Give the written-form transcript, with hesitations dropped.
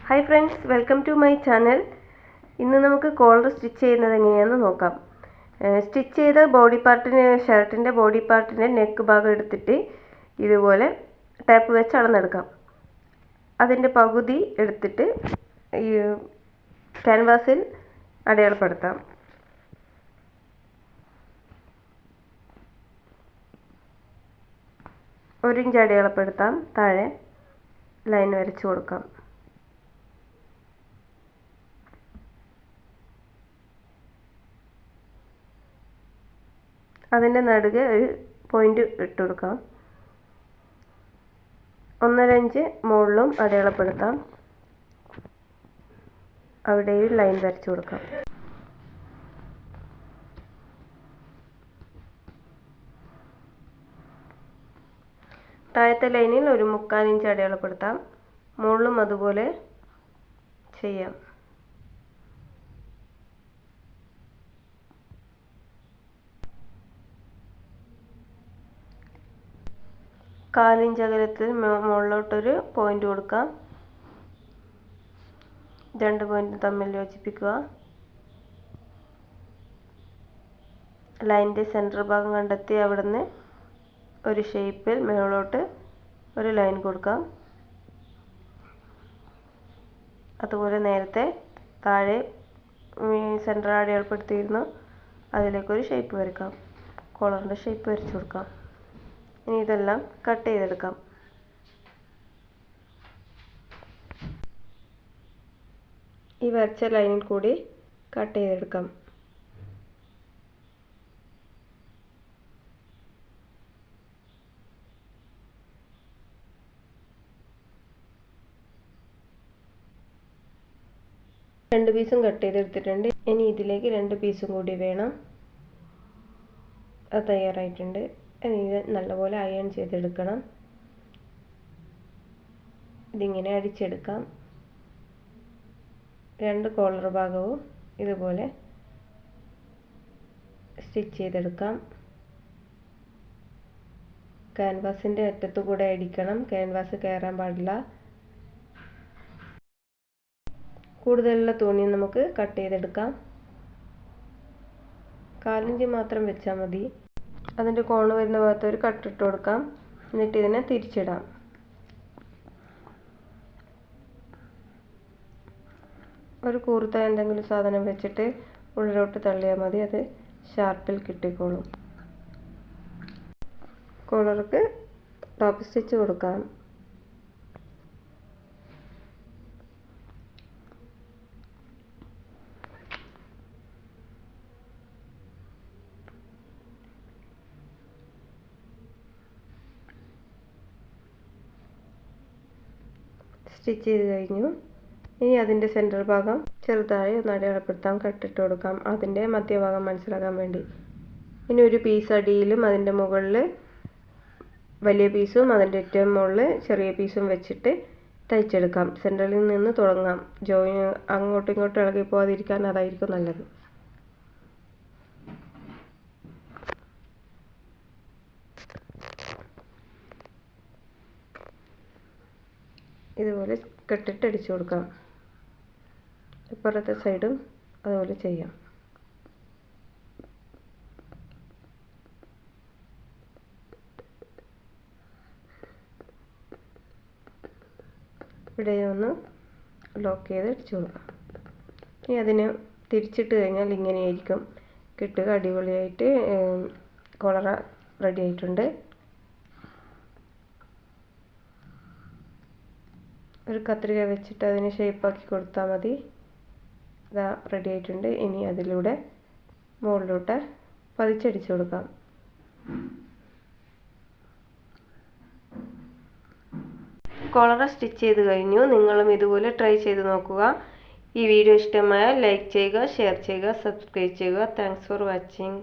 Hi friends, welcome to my channel. ഇന്ന് നമുക്ക് collar stitch ചെയ്യുന്നത് എങ്ങനെയാണെന്ന് നോക്കാം. സ്റ്റിച്ച് ചെയ്ത ബോഡി പാർട്ടിന്, ഷർട്ടിൻ്റെ ബോഡി പാർട്ടിൻ്റെ നെക്ക് ഭാഗം എടുത്തിട്ട് ഇതുപോലെ ടാപ്പ് വെച്ച് അളന്നെടുക്കാം. അതിൻ്റെ പകുതി എടുത്തിട്ട് ഈ ക്യാൻവാസിൽ അടയാളപ്പെടുത്താം. ഒരു ഇഞ്ച് അടയാളപ്പെടുത്താം. താഴെ ലൈൻ വരച്ചു കൊടുക്കാം. അതിൻ്റെ നടുക്ക് ഒരു പോയിൻ്റ് ഇട്ട് കൊടുക്കാം. 1.5 ഇഞ്ച് മുകളിലും അടയാളപ്പെടുത്താം. അവിടെ ലൈൻ വരച്ചു കൊടുക്കാം. താഴത്തെ ലൈനിൽ ഒരു 3/4 ഇഞ്ച് അടയാളപ്പെടുത്താം. മുകളിലും അതുപോലെ ചെയ്യാം. കാലിഞ്ച് അകലത്തിൽ മുകളിലോട്ടൊരു പോയിന്റ് കൊടുക്കാം. 2 പോയിന്റ് തമ്മിൽ യോജിപ്പിക്കുക. ലൈനിൻ്റെ സെൻറ്റർ ഭാഗം കണ്ടെത്തി അവിടുന്ന് ഒരു ഷേപ്പിൽ മുകളിലോട്ട് ഒരു ലൈൻ കൊടുക്കാം. അതുപോലെ നേരത്തെ താഴെ സെൻറ്റർ അടയാളപ്പെടുത്തിയിരുന്നു, അതിലേക്കൊരു ഷേപ്പ് വരയ്ക്കാം. കോളറിൻ്റെ ഷേപ്പ് വരച്ചു കൊടുക്കാം. ഇനി ഇതെല്ലാം കട്ട് ചെയ്തെടുക്കാം. ഈ വരച്ച ലൈനിൽ കൂടി കട്ട് ചെയ്തെടുക്കാം. രണ്ട് പീസും കട്ട് ചെയ്തെടുത്തിട്ടുണ്ട്. ഇനി ഇതിലേക്ക് 2 പീസും കൂടി വേണം. അത് തയ്യാറായിട്ടുണ്ട്. ഇനി ഇത് നല്ലപോലെ അയൺ ചെയ്തെടുക്കണം. ഇതിങ്ങനെ അടിച്ചെടുക്കാം. 2 കോളർ ഭാഗവും ഇതുപോലെ സ്റ്റിച്ച് ചെയ്തെടുക്കാം. ക്യാൻവാസിൻ്റെ അറ്റത്തു കൂടെ അടിക്കണം. ക്യാൻവാസ് കയറാൻ പാടില്ല. കൂടുതലുള്ള തുണി നമുക്ക് കട്ട് ചെയ്തെടുക്കാം. 1/4 ഇഞ്ച് മാത്രം വെച്ചാൽ മതി. അതിൻ്റെ കോണ് വരുന്ന ഭാഗത്ത് ഒരു കട്ടിട്ട് കൊടുക്കാം. എന്നിട്ട് ഇതിനെ തിരിച്ചിടാം. ഒരു കൂർത്ത എന്തെങ്കിലും സാധനം വെച്ചിട്ട് ഉള്ളിലോട്ട് തള്ളിയാൽ മതി. അത് ഷാർപ്പിൽ കിട്ടിക്കോളും. കോളർക്ക് ടോപ്പ് സ്റ്റിച്ച് കൊടുക്കാം. സ്റ്റിച്ച് ചെയ്ത് കഴിഞ്ഞു. ഇനി അതിൻ്റെ സെൻറ്റർ ഭാഗം ചെറുതായി ഒന്ന് അടയാളപ്പെടുത്താം. കട്ടിട്ട് കൊടുക്കാം, അതിൻ്റെ മധ്യഭാഗം മനസ്സിലാക്കാൻ വേണ്ടി. ഇനി ഒരു പീസ് അടിയിലും അതിൻ്റെ മുകളിൽ വലിയ പീസും അതിൻ്റെ ഏറ്റവും മുകളിൽ ചെറിയ പീസും വെച്ചിട്ട് തയ്ച്ചെടുക്കാം. സെൻറ്ററിൽ നിന്ന് തുടങ്ങാം. ജോയിൻ അങ്ങോട്ടും ഇങ്ങോട്ടും ഇളകി പോകാതിരിക്കാൻ അതായിരിക്കും നല്ലത്. ഇതുപോലെ കെട്ടിട്ട് അടിച്ചു കൊടുക്കാം. ഇപ്പുറത്തെ സൈഡും അതുപോലെ ചെയ്യാം. ഇവിടെ ഒന്ന് ലോക്ക് ചെയ്ത് അടിച്ചു കൊടുക്കാം. ഇനി അതിനെ തിരിച്ചിട്ട് കഴിഞ്ഞാൽ ഇങ്ങനെയായിരിക്കും കിട്ടുക. അടിപൊളിയായിട്ട് കോളറ റെഡി ആയിട്ടുണ്ട്. ഒരു കത്രിക വെച്ചിട്ട് അതിനെ ഷേപ്പാക്കി കൊടുത്താൽ മതി. ഇതാ റെഡി ആയിട്ടുണ്ട്. ഇനി അതിലൂടെ മുകളിലോട്ട് പതിച്ചടിച്ചു കൊടുക്കാം. കോളറ സ്റ്റിച്ച് ചെയ്ത് കഴിഞ്ഞു. നിങ്ങളും ഇതുപോലെ ട്രൈ ചെയ്ത് നോക്കുക. ഈ വീഡിയോ ഇഷ്ടമായാൽ ലൈക്ക് ചെയ്യുക, ഷെയർ ചെയ്യുക, സബ്സ്ക്രൈബ് ചെയ്യുക. Thanks for watching.